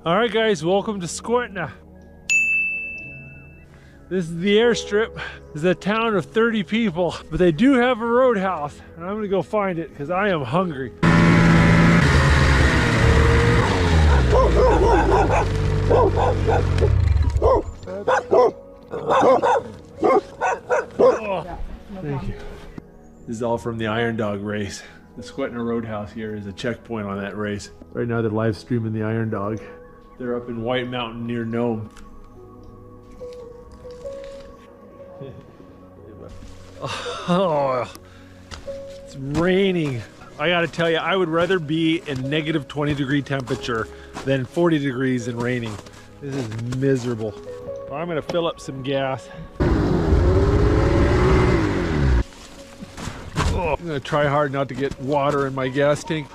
All right, guys, welcome to Skwentna. This is the airstrip. This is a town of 30 people, but they do have a roadhouse, and I'm gonna go find it because I am hungry. Oh, thank you. This is all from the Iron Dog race. The Skwentna Roadhouse here is a checkpoint on that race. Right now they're live streaming the Iron Dog. They're up in White Mountain near Nome. Oh, it's raining. I gotta tell you, I would rather be in negative 20-degree temperature than 40 degrees and raining. This is miserable. Well, I'm gonna fill up some gas. Oh, I'm gonna try hard not to get water in my gas tank.